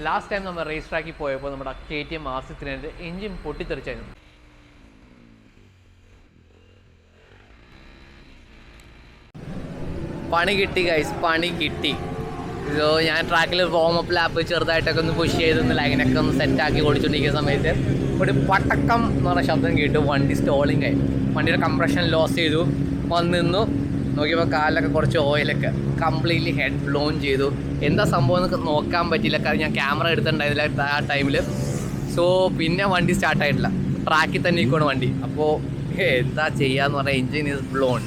Last time നമ്മൾ raise ട്രാക്കിൽ പോയപ്പോൾ നമ്മുടെ KTM RCyil എഞ്ചിൻ പൊട്ടിത്തെറിച്ചായിരുന്നു. പണി കിട്ടി ഗൈസ്, പണി കിട്ടി. ഇത് ഞാൻ ട്രാക്കിൽ വാമപ്പ് ലാപ്പ് ചെറുതായിട്ടൊക്കെ ഒന്ന് പുഷ് ചെയ്തൊന്ന് ലൈനൊക്കെ ഒന്ന് സെറ്റാക്കി ഓടിച്ചുകൊണ്ടിരിക്കുന്ന സമയത്ത് ഒരു പട്ടക്കം എന്ന് പറഞ്ഞ ശബ്ദം കേട്ടു. വണ്ടി സ്റ്റോളിങ് ആയി, വണ്ടിയുടെ കംപ്രഷൻ ലോസ് ചെയ്തു. വന്നിന്നു നോക്കിയപ്പോൾ കാലിലൊക്കെ കുറച്ച് ഓയിലൊക്കെ കംപ്ലീറ്റ്ലി ഹെഡ് ബ്ലോൺ ചെയ്തു. എന്താ സംഭവം എന്നൊക്കെ നോക്കാൻ പറ്റിയില്ല, കാരണം ഞാൻ ക്യാമറ എടുത്തിട്ടുണ്ടായിരുന്നില്ല ആ ടൈമിൽ. സോ പിന്നെ വണ്ടി സ്റ്റാർട്ടായിട്ടില്ല, ട്രാക്കിൽ തന്നെ നിൽക്കുകയാണ് വണ്ടി. അപ്പോൾ എന്താ ചെയ്യാന്ന് പറഞ്ഞാൽ എൻജിൻ ഈസ് ബ്ലോൺ,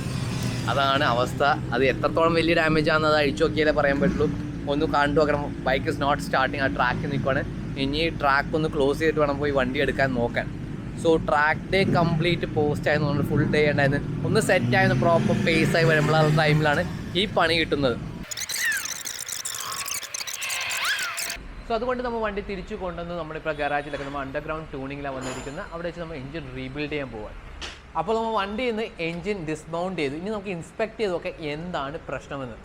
അതാണ് അവസ്ഥ. അത് എത്രത്തോളം വലിയ ഡാമേജ് ആണെന്ന് അത് അഴിച്ചു നോക്കിയാലേ പറയാൻ പറ്റുള്ളൂ. ഒന്ന് കണ്ടു നോക്കണം. ബൈക്ക് ഇസ് നോട്ട് സ്റ്റാർട്ടിങ്, ആ ട്രാക്കിൽ നിൽക്കുകയാണ്. ഇനി ട്രാക്ക് ഒന്ന് ക്ലോസ് ചെയ്തിട്ട് വേണം പോയി വണ്ടി എടുക്കാൻ നോക്കാൻ. So track day complete post ആയിരുന്നു, നമ്മൾ ഫുൾ ഡേ ഉണ്ടായിരുന്നു. ഒന്ന് സെറ്റായിരുന്നു, പ്രോപ്പർ പേസായി വരുമ്പോൾ ആ ടൈമിലാണ് ഈ പണി കിട്ടുന്നത്. സോ അതുകൊണ്ട് നമ്മൾ വണ്ടി തിരിച്ചു കൊണ്ടുവന്ന് നമ്മളിപ്പോൾ ഗരാജിലൊക്കെ നമ്മൾ അണ്ടർഗ്രൗണ്ട് ട്യൂണിങ്ങിലാണ് വന്നിരിക്കുന്നത്. അവിടെ വെച്ച് നമ്മൾ എഞ്ചിൻ റീബിൽഡ് ചെയ്യാൻ പോകാൻ. അപ്പോൾ നമ്മൾ വണ്ടിയിൽ നിന്ന് എഞ്ചിൻ ഡിസ്മൗണ്ട് ചെയ്തു. ഇനി നമുക്ക് ഇൻസ്പെക്ട് ചെയ്ത് നോക്കാം എന്താണ് പ്രശ്നമെന്ന്.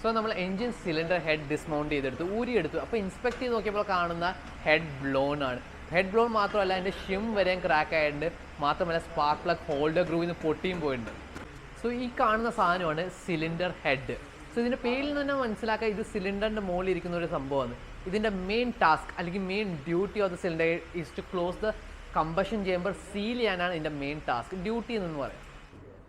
സോ നമ്മൾ എഞ്ചിൻ സിലിണ്ടർ ഹെഡ് ഡിസ്മൗണ്ട് ചെയ്തെടുത്തു, ഊരിയെടുത്തു. അപ്പോൾ ഇൻസ്പെക്ട് ചെയ്ത് നോക്കിയപ്പോൾ കാണുന്ന ഹെഡ് ബ്ലോൺ ആണ്. ഹെഡ് ബ്ലോൺ മാത്രമല്ല, അതിൻ്റെ ഷിം വരെയും ക്രാക്ക് ആയിട്ടുണ്ട്. മാത്രമല്ല സ്പാർക്ക് പ്ലഗ് ഹോൾഡർ ഗ്രൂവിൽ നിന്ന് പൊട്ടിയും പോയിട്ടുണ്ട്. സോ ഈ കാണുന്ന സാധനമാണ് സിലിണ്ടർ ഹെഡ്. സോ ഇതിൻ്റെ പേരിൽ തന്നെ മനസ്സിലാക്കുക, ഇത് സിലിണ്ടറിൻ്റെ മുകളിൽ ഇരിക്കുന്ന ഒരു സംഭവമാണ്. ഇതിൻ്റെ മെയിൻ ടാസ്ക് അല്ലെങ്കിൽ main duty of the cylinder is to close the combustion chamber seal ചെയ്യാനാണ് ഇതിൻ്റെ മെയിൻ ടാസ്ക്, ഡ്യൂട്ടി എന്ന് പറയും.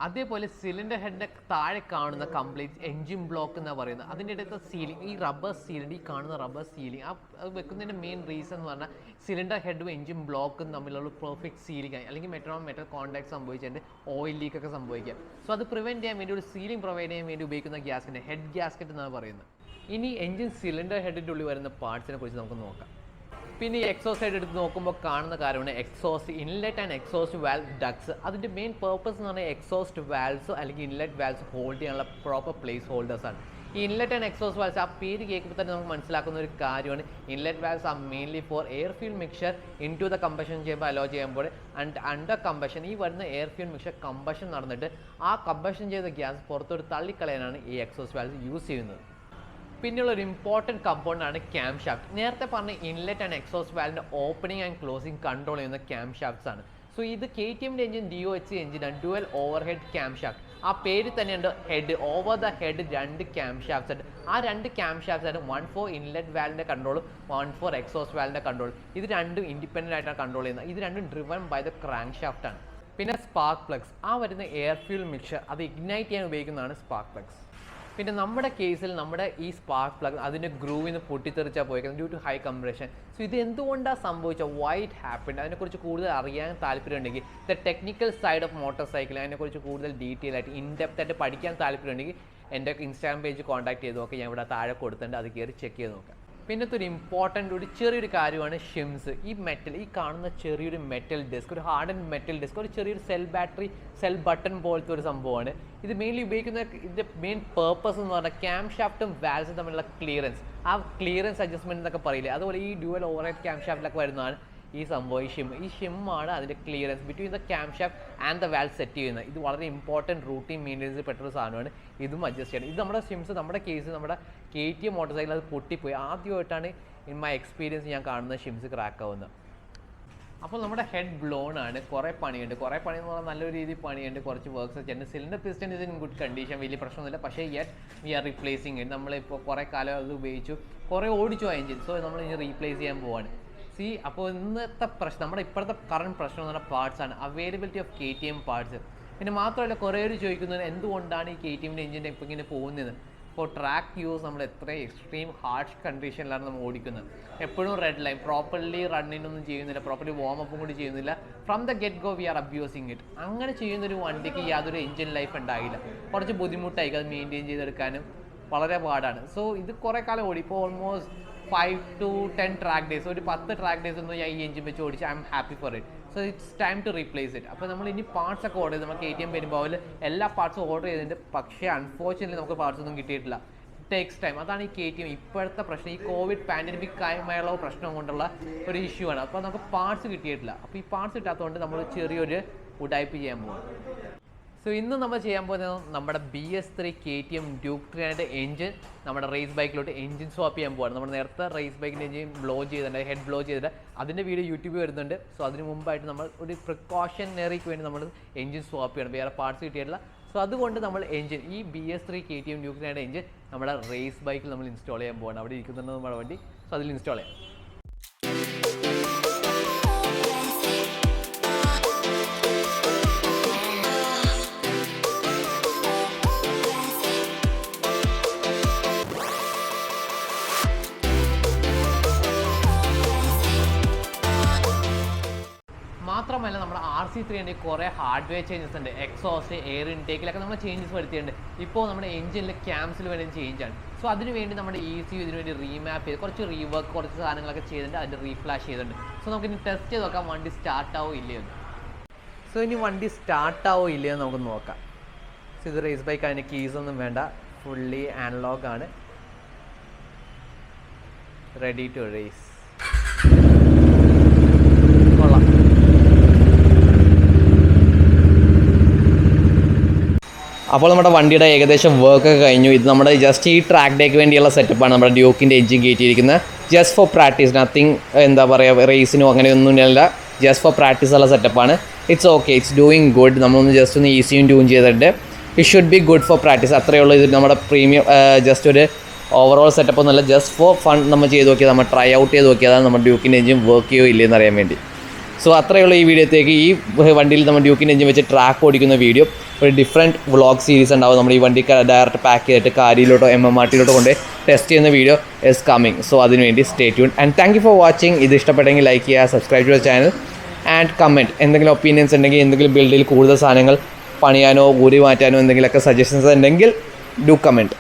അതേപോലെ സിലിണ്ടർ ഹെഡിൻ്റെ താഴെ കാണുന്ന കംപ്ലീറ്റ് എൻജിൻ ബ്ലോക്ക് എന്നാണ് പറയുന്നത്. അതിൻ്റെ ഇടയ്ക്ക് സീലിംഗ്, ഈ റബ്ബർ സീലിംഗ്, ഈ കാണുന്ന റബ്ബർ സീലിംഗ്, അത് വെക്കുന്നതിൻ്റെ മെയിൻ റീസൺ എന്ന് പറഞ്ഞാൽ സിലിണ്ടർ ഹെഡും എൻജിൻ ബ്ലോക്കും തമ്മിലുള്ള പെർഫെക്റ്റ് സീലിംഗ് ആയി, അല്ലെങ്കിൽ മെറ്റൽ കോൺടാക്ട് സംഭവിച്ചിട്ട് ഓയിൽ ലീക്കൊക്കെ സംഭവിക്കുക. സോ അത് പ്രിവെൻറ്റ് ചെയ്യാൻ വേണ്ടി ഒരു സീലിംഗ് പ്രൊവൈഡ് ചെയ്യാൻ വേണ്ടി ഉപയോഗിക്കുന്ന ഗ്യാസ്കറ്റ്, ഹെഡ് ഗ്യാസ്കറ്റ് എന്നാണ് പറയുന്നത്. ഇനി എൻജിൻ സിലിണ്ടർ ഹെഡിൻ്റെ ഉള്ളിൽ വരുന്ന പാർട്സിനെ കുറിച്ച് നമുക്ക് നോക്കാം. പിന്നെ ഈ എക്സോസ്റ്റ് സൈഡ് എടുത്ത് നോക്കുമ്പോൾ കാണുന്ന കാര്യമാണ് exhaust inlet and exhaust valve ducts. അതിൻ്റെ മെയിൻ പർപ്പസ് എന്ന് പറഞ്ഞാൽ എക്സോസ്റ്റ് വാൽവ്സ് അല്ലെങ്കിൽ ഇൻലെറ്റ് വാൽവ്സ് ഹോൾഡ് ചെയ്യാനുള്ള പ്രോപ്പർ പ്ലേസ് ഹോൾഡേഴ്സാണ്. ഈ ഇൻലെറ്റ് ആൻഡ് എക്സോസ്റ്റ് വാൽവ്സ്, ആ പേര് കേൾക്കുമ്പോൾ തന്നെ നമുക്ക് മനസ്സിലാക്കുന്ന ഒരു കാര്യമാണ്. Inlet valves are mainly for air fuel mixture into the combustion ചെയ്യുമ്പോൾ അലോ ചെയ്യുമ്പോൾ ആൻഡ് അണ്ടർ കമ്പഷൻ, ഈ വരുന്ന എയർ ഫ്യൂൽ മിക്സ്ചർ കമ്പഷൻ നടന്നിട്ട് ആ കമ്പഷൻ ചെയ്ത ഗ്യാസ് പുറത്തോട്ട് തള്ളിക്കളയാനാണ് ഈ എക്സോസ്റ്റ് വാൽവ്സ് യൂസ് ചെയ്യുന്നത്. പിന്നെയുള്ള ഒരു ഇമ്പോർട്ടൻറ്റ് കമ്പോണൻ്റാണ് ക്യാം ഷാഫ്റ്റ്. നേരത്തെ പറഞ്ഞ ഇൻലെറ്റ് ആൻഡ് എക്സോസ്റ്റ് വാൽവിൻ്റെ ഓപ്പണിംഗ് ആൻഡ് ക്ലോസിംഗ് കൺട്രോൾ ചെയ്യുന്ന ക്യാം ഷാഫ്റ്റ്സ് ആണ്. സോ ഇത് KTMൻ്റെ എഞ്ചിൻ DOHC എഞ്ചിനാണ്, dual over head cam shaft. ആ പേര് തന്നെയുണ്ട്, head over the head 2 cam shafts ഉണ്ട്. ആ 2 ക്യാം ഷാഫ്റ്റ്സ് ആണ് 1 ഫോർ ഇൻലെറ്റ് വാൽവിൻ്റെ കൺട്രോളും 1 ഫോർ എക്സോസ്റ്റ് വാൽവിൻ്റെ കൺട്രോൾ. ഇത് രണ്ടും ഇൻഡിപെൻഡൻ്റ് ആയിട്ടാണ് കൺട്രോൾ ചെയ്യുന്നത്. ഇത് രണ്ടും driven by the crank shaft ആണ്. പിന്നെ സ്പാർക്ക് പ്ലഗ്സ്, ആ വരുന്ന എയർ ഫ്യൂൽ മിക്സ്ചർ അത് ഇഗ്നൈറ്റ് ചെയ്യാൻ ഉപയോഗിക്കുന്നതാണ് സ്പാർക്ക് പ്ലഗ്സ്. പിന്നെ നമ്മുടെ കേസിൽ നമ്മുടെ ഈ സ്പാർക്ക് പ്ലഗ് അതിൻ്റെ ഗ്രൂവിൽ നിന്ന് പൊട്ടിത്തെറിച്ചാൽ പോയിരിക്കുന്നത് due to high compression. So ഇത് എന്തുകൊണ്ടാണ് സംഭവിച്ചത്, വൈ ഇറ്റ് ഹാപ്പൻഡ്, അതിനെക്കുറിച്ച് കൂടുതൽ അറിയാൻ താല്പര്യമുണ്ടെങ്കിൽ the technical side of motor cycle, അതിനെക്കുറിച്ച് കൂടുതൽ ഡീറ്റെയിൽ ആയിട്ട് ഇൻഡെപ്ത് ആയിട്ട് പഠിക്കാൻ താല്പര്യമുണ്ടെങ്കിൽ എൻ്റെ ഇൻസ്റ്റാഗ്രാം പേജ് കോൺടാക്ട് ചെയ്ത് നോക്കാം. ഞാൻ ഇവിടെ താഴെ കൊടുത്തിട്ടുണ്ട്, അത് കയറി ചെക്ക് ചെയ്ത് നോക്കാം. പിന്നത്തെ ഒരു ഇമ്പോർട്ടൻ്റ് ഒരു ചെറിയൊരു കാര്യമാണ് ഷിംസ്. ഈ മെറ്റൽ, ഈ കാണുന്ന ചെറിയൊരു മെറ്റൽ ഡിസ്ക്, ഒരു ഹാർഡൻ മെറ്റൽ ഡിസ്ക്, ഒരു ചെറിയൊരു സെൽ ബട്ടൺ പോലത്തെ ഒരു സംഭവമാണ്. ഇത് മെയിൻലി ഉപയോഗിക്കുന്ന ഇതിൻ്റെ മെയിൻ പേർപ്പസ് എന്ന് പറഞ്ഞാൽ ക്യാം ഷാഫ്റ്റും വാൽവ്സും തമ്മിലുള്ള ക്ലിയറൻസ്, ആ ക്ലിയറൻസ് അഡ്ജസ്റ്റ്മെൻറ്റ് എന്നൊക്കെ പറയില്ലേ, അതുപോലെ ഈ ഡ്യുവൽ ഓവർ ഹെഡ് ക്യാം ഷാഫ്റ്റിലൊക്കെ വരുന്നതാണ് ഈ സംഭവം, ഈ ഷിമ്മാണ് അതിൻ്റെ clearance between the cam shaft and the valve set ചെയ്യുന്നത്. ഇത് വളരെ ഇമ്പോർട്ടൻറ്റ് റൂട്ടീൻ മെയിൻ്റെനൻസിൽ പെട്ടൊരു സാധനമാണ്. ഇതും അഡ്ജസ്റ്റ് ചെയ്യണം. ഇത് നമ്മുടെ ഷിംസ്, നമ്മുടെ കേസ് നമ്മുടെ KTM മോട്ടോർ സൈക്കിൾ അത് പൊട്ടിപ്പോയി. ആദ്യമായിട്ടാണ് ഇൻ മൈ എക്സ്പീരിയൻസ് ഞാൻ കാണുന്ന ഷിംസ് ക്രാക്ക് ആവുന്നത്. അപ്പോൾ നമ്മുടെ ഹെഡ് ബ്ലോൺ ആണ്, കുറേ പണിയുണ്ട്. കുറേ പണി എന്ന് പറഞ്ഞാൽ നല്ലൊരു രീതിയിൽ പണിയുണ്ട്, കുറച്ച് വർക്ക്സ് ചെയ്യുന്നുണ്ട്. Cylinder piston is in good condition, വലിയ പ്രശ്നമൊന്നുമില്ല. പക്ഷേ വി ആർ റീപ്ലേസിങ് ഇറ്റ്. നമ്മളിപ്പോൾ കുറേ കാലം അത് ഉപയോഗിച്ചു, കുറേ ഓടിച്ചു ആ എഞ്ചിൻ. സോ നമ്മൾ ഇനി റീപ്ലേസ് ചെയ്യാൻ പോവാണ്. അപ്പോൾ ഇന്നത്തെ പ്രശ്നം, നമ്മുടെ ഇപ്പോഴത്തെ കറണ്ട് പ്രശ്നം എന്ന് പറഞ്ഞാൽ പാർട്സാണ്, അവൈലബിലിറ്റി ഓഫ് KTM പാർട്സ്. പിന്നെ മാത്രമല്ല കുറേ പേര് ചോദിക്കുന്നത് എന്തുകൊണ്ടാണ് ഈ KTMൻ്റെ എഞ്ചിൻ്റെ ഇപ്പോൾ ഇങ്ങനെ പോകുന്നത്. ഇപ്പോൾ ട്രാക്ക് യൂസ് നമ്മൾ എത്ര എക്സ്ട്രീം ഹാർഷ് കണ്ടീഷനിലാണ് നമ്മൾ ഓടിക്കുന്നത്. എപ്പോഴും റെഡ് ലൈൻ, പ്രോപ്പർലി റണ്ണിനൊന്നും ചെയ്യുന്നില്ല, പ്രോപ്പർലി വാമപ്പും കൂടി ചെയ്യുന്നില്ല. From the get go we are abusing it. അങ്ങനെ ചെയ്യുന്നൊരു വണ്ടിക്ക് യാതൊരു എഞ്ചിൻ ലൈഫ് ഉണ്ടായില്ല, കുറച്ച് ബുദ്ധിമുട്ടായിരിക്കും അത് മെയിൻറ്റെയിൻ ചെയ്തെടുക്കാനും, വളരെ പാടാണ്. സോ ഇത് കുറേ കാലം ഓടി, ഇപ്പോൾ ഓൾമോസ്റ്റ് 5 to 10 ട്രാക്ക് ഡേയ്സ്, ഒരു 10 ട്രാക്ക് ഡേയ്സ് ഒന്നും ഞാൻ ഈ എഞ്ചിൻ വെച്ച് ഓടിച്ച് I'm happy for it. So it's time to replace it. അപ്പോൾ നമ്മൾ ഇനി പാർട്സ് ഒക്കെ ഓർഡർ ചെയ്ത് നമ്മൾ KTM വരുമ്പോൾ എല്ലാ പാർട്സും ഓർഡർ ചെയ്തിട്ടുണ്ട്. പക്ഷേ അൺഫോർച്യുനേറ്റ്ലി നമുക്ക് പാർട്സ് ഒന്നും കിട്ടിയിട്ടില്ല. Takes time. അതാണ് ഈ KTM ഇപ്പോഴത്തെ പ്രശ്നം. ഈ കോവിഡ് പാൻഡമിക് ആയുള്ള പ്രശ്നം കൊണ്ടുള്ള ഒരു ഇഷ്യൂ ആണ്. അപ്പോൾ നമുക്ക് പാർട്സ് കിട്ടിയിട്ടില്ല. അപ്പോൾ ഈ പാർട്സ് കിട്ടാത്തതുകൊണ്ട് നമ്മൾ ചെറിയൊരു ഉടായ്പ ചെയ്യാൻ പോകും. സോ ഇന്ന് നമ്മൾ ചെയ്യാൻ പോകുന്നത് നമ്മുടെ BS3 KTM Duke 300 എഞ്ചിൻ നമ്മുടെ റേസ് ബൈക്കിലോട്ട് എഞ്ചിൻ സ്വാപ്പ് ചെയ്യാൻ പോവാണ്. നമ്മൾ നേരത്തെ റേസ് ബൈക്കിൻ്റെ എഞ്ചിൻ ബ്ലോ ചെയ്തിട്ടുണ്ട്, ഹെഡ് ബ്ലോ ചെയ്തിട്ട് അതിൻ്റെ വീഡിയോ യൂട്യൂബിൽ വരുന്നുണ്ട്. സോ അതിന് മുമ്പായിട്ട് നമ്മൾ ഒരു പ്രിക്കോഷനറിക്ക് വേണ്ടി നമ്മൾ എഞ്ചിൻ സ്വാപ്പ് ചെയ്യണം, വേറെ പാർട്സ് കിട്ടിയിട്ടില്ല. സോ അതുകൊണ്ട് നമ്മൾ എഞ്ചിൻ ഈ BS3 KTM Duke 300 എഞ്ചിൻ നമ്മുടെ റേസ് ബൈക്കിൽ നമ്മൾ ഇൻസ്റ്റാൾ ചെയ്യാൻ പോവാണ്. അവിടെ ഇരിക്കുന്നുണ്ട് നമ്മുടെ വണ്ടി. സോ അതിൽ ഇൻസ്റ്റാൾ ചെയ്യാം. മാത്രമല്ല നമ്മുടെ RC3 കുറേ ഹാർഡ്വെയർ ചേഞ്ചസ് ഉണ്ട്. എക്സോസ്റ്റ്, എയർ ഇൻടേക്കിലൊക്കെ നമ്മൾ ചേഞ്ചസ് വരുത്തിയിട്ടുണ്ട്. ഇപ്പോൾ നമ്മുടെ എഞ്ചിനിൽ ക്യാംസിൽ വേണ്ടി ചേഞ്ചാണ്. സോ അതിനുവേണ്ടി നമ്മുടെ ECU ഇതിനു വേണ്ടി റീമാപ്പ് ചെയ്ത് കുറച്ച് റീവർക്ക് കുറച്ച് സാധനങ്ങളൊക്കെ ചെയ്തിട്ടുണ്ട്, അതിൻ്റെ റീഫ്ലാഷ് ചെയ്തിട്ടുണ്ട്. സോ നമുക്കിനി ടെസ്റ്റ് ചെയ്ത് നോക്കാം വണ്ടി സ്റ്റാർട്ടാവോ ഇല്ലയോ. സോ ഇനി വണ്ടി സ്റ്റാർട്ടാവോ ഇല്ലയോ നമുക്ക് നോക്കാം. സോ ഇത് റേസ് ബൈക്ക്, അതിന് കീസൊന്നും വേണ്ട, ഫുള്ളി ആനലോഗ് ആണ്. Ready to race. അപ്പോൾ നമ്മുടെ വണ്ടിയുടെ ഏകദേശം വർക്കൊക്കെ കഴിഞ്ഞു. ഇത് നമ്മുടെ ജസ്റ്റ് ഈ ട്രാക്ക് ഡേക്ക് വേണ്ടിയുള്ള സെറ്റപ്പാണ് നമ്മുടെ ഡ്യൂക്കിൻ്റെ എഞ്ചിൻ കയറ്റിയിരിക്കുന്നത്. ജസ്റ്റ് ഫോർ പ്രാക്ടീസ്, നത്തിങ് എന്താ പറയുക റേസിനോ അങ്ങനെയൊന്നുമില്ല, ജസ്റ്റ് ഫോർ പ്രാക്ടീസ് ഉള്ള സെറ്റപ്പാണ്. It's okay, it's doing good. നമ്മളൊന്ന് ജസ്റ്റ് ഒന്ന് ECU ട്യൂൺ ചെയ്തിട്ട് it should be good for practice. അത്രയേ ഉള്ളൂ. ഇത് നമ്മുടെ പ്രീമിയം ജസ്റ്റ് ഒരു ഓവറോൾ സെറ്റപ്പ് ഒന്നുമല്ല, ജസ്റ്റ് ഫോർ ഫൺ നമ്മൾ ചെയ്ത് നോക്കിയത്, നമ്മൾ ട്രൈ ഔട്ട് ചെയ്ത് നോക്കിയതാണ് നമ്മുടെ ഡ്യൂക്കിൻ്റെ എഞ്ചിൻ വർക്ക് ചെയ്യോ ഇല്ലയെന്ന് അറിയാൻ വേണ്ടി. സോ അത്രയുള്ള ഈ വീഡിയോത്തേക്ക്. ഈ വണ്ടിയിൽ നമ്മൾ ഡ്യൂക്കിൻ്റെ എഞ്ചിൻ വെച്ച് ട്രാക്ക് ഓടിക്കുന്ന വീഡിയോ ഒരു ഡിഫറെൻറ്റ് വ്ളോഗ് സീരീസ് ഉണ്ടാവും. നമ്മൾ ഈ വണ്ടി ഡയറക്റ്റ് പാക്ക് ചെയ്തിട്ട് കാരിയിലോട്ടോ MMRTയിലോട്ടോ കൊണ്ട് ടെസ്റ്റ് ചെയ്യുന്ന വീഡിയോ ഇസ് കമ്മിങ്. സോ അതിനുവേണ്ടി stay tune and thank you for watching. ഇത് ഇഷ്ടപ്പെട്ടെങ്കിൽ ലൈക്ക് ചെയ്യുക, സബ്സ്ക്രൈബ് ചെയ്യുക ചാനൽ ആൻഡ് കമൻറ്റ്. എന്തെങ്കിലും ഒപ്പീനിയൻസ് ഉണ്ടെങ്കിൽ, എന്തെങ്കിലും ബിൽഡിൽ കൂടുതൽ സാധനങ്ങൾ പണിയാനോ ഊരി മാറ്റാനോ എന്തെങ്കിലുമൊക്കെ സജഷൻസ് ഉണ്ടെങ്കിൽ ഡു കമൻറ്റ്.